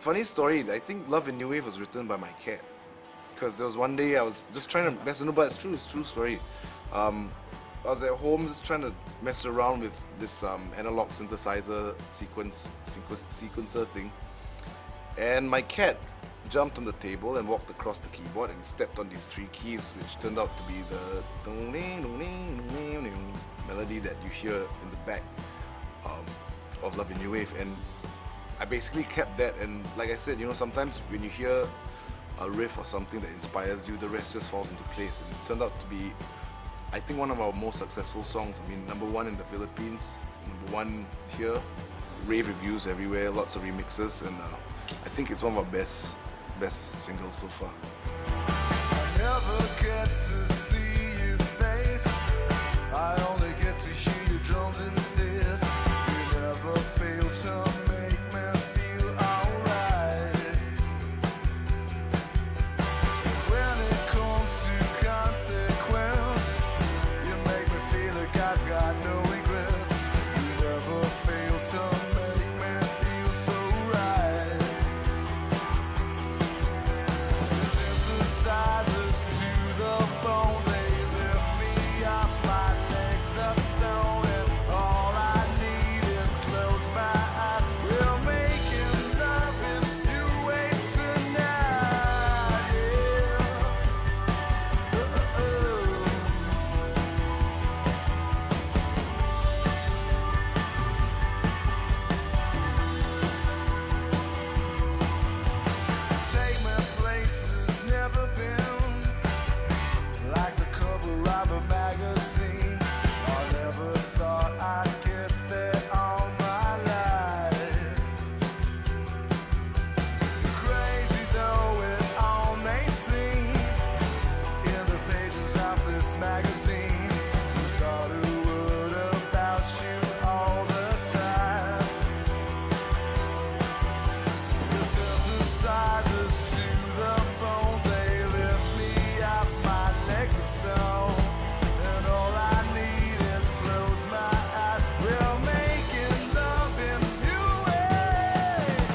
Funny story, I think Love in New Wave was written by my cat. Because there was one day I was just trying to mess around, but it's true story. I was at home just trying to mess around with this analog synthesizer sequencer thing. And my cat jumped on the table and walked across the keyboard and stepped on these 3 keys, which turned out to be the melody that you hear in the back of Love in New Wave. And I basically kept that, and like I said, you know, sometimes when you hear a riff or something that inspires you, the rest just falls into place. And it turned out to be, I think, one of our most successful songs. I mean, #1 in the Philippines, #1 here, rave reviews everywhere, lots of remixes, and I think it's one of our best singles so far. I never get to see your face, I only get to hear your drums instead. You never fail to make me feel alright. When it comes to consequence, you make me feel like I've got no regrets. You never fail to make me feel so right. The synthesizers to the bone, they lift me off my legs of stone, and all I need is close my eyes. We're making love in you wait tonight, yeah. Take me places never been, like the cover of a magazine. I never thought I'd get there all my life. Crazy though it all may seem, in the pages of this magazine, I start a word about you all the time. The synthesizers to the bone, they lift me off my legs of stone, and all I need is close my eyes. We're making love in new ways.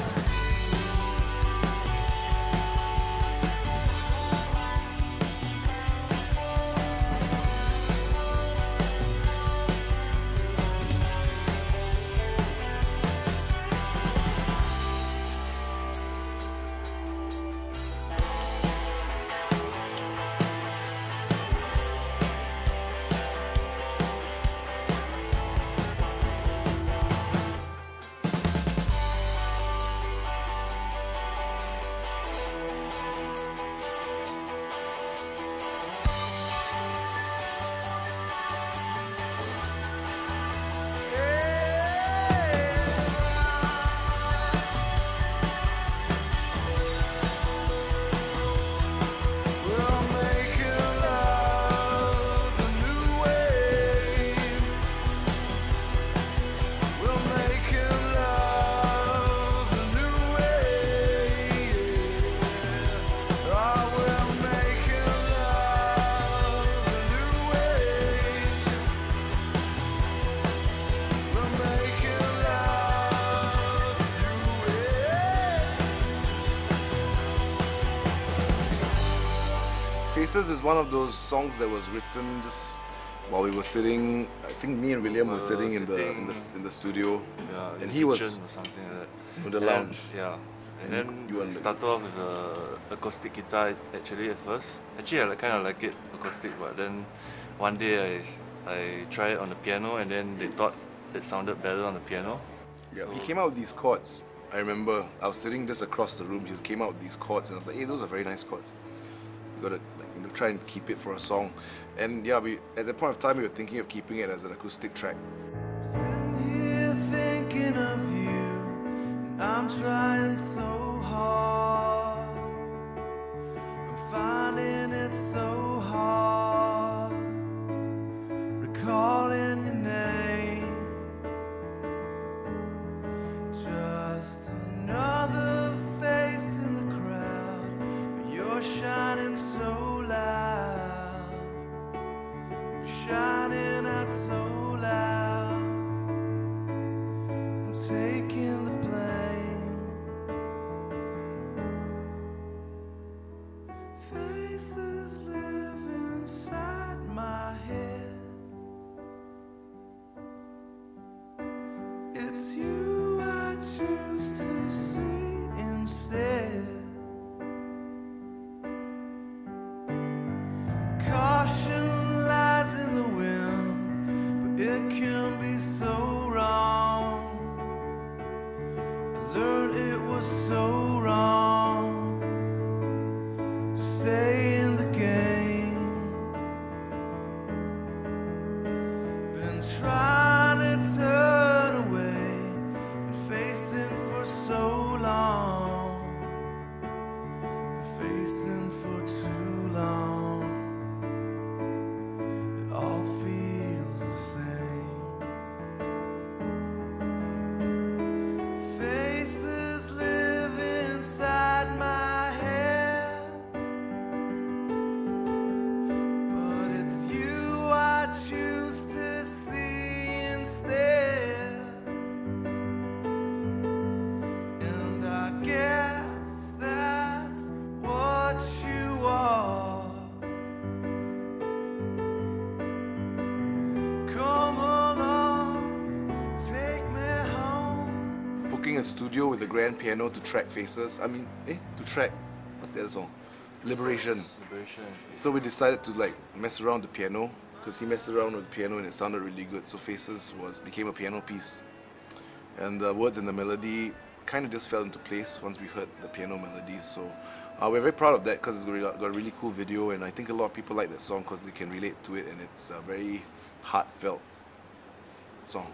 We're making love a new way. We're making love a new way. Oh, we're making love a new way. We're making love a new way. Faces is one of those songs that was written just while we were sitting. I think me and William were sitting in the studio, Yeah, and in he the was kitchen or something like that. in the And- lounge. Yeah. And And then you it and- started off with a acoustic guitar actually at first. Actually, I kind of like it acoustic, but then one day I tried it on the piano, and then they thought it sounded better on the piano. Yeah, So- he came out with these chords. I remember I was sitting just across the room. He came out with these chords, and I was like, "Hey, those are very nice chords. You gotta try and keep it for a song." And yeah, at that point of time we were thinking of keeping it as an acoustic track. Sitting here thinking of you, and I'm trying so hard. I'm finding it so hard, recalling your name. Just another face in the crowd, but you're shining so loud. You're shining out so loud. I'm taking the blame. it's you I choose to see instead. Caution lies in the wind, but it can be so wrong. I learned it was so wrong to stay in the game. Been trying to turn away, been facing for so long, been facing for too long. It all feels the same. Faces live inside my head, but it's you I choose to see instead. And I guess that's what you are. Come along, take me home. Booking a studio with a grand piano to track Faces. To track, what's the other song? Liberation. Liberation. So we decided to like mess around the piano, because he messed around with the piano and it sounded really good. So Faces became a piano piece. And the words and the melody kind of just fell into place once we heard the piano melodies. So we're very proud of that because it's got a really cool video, and I think a lot of people like that song because they can relate to it, and it's a very heartfelt song.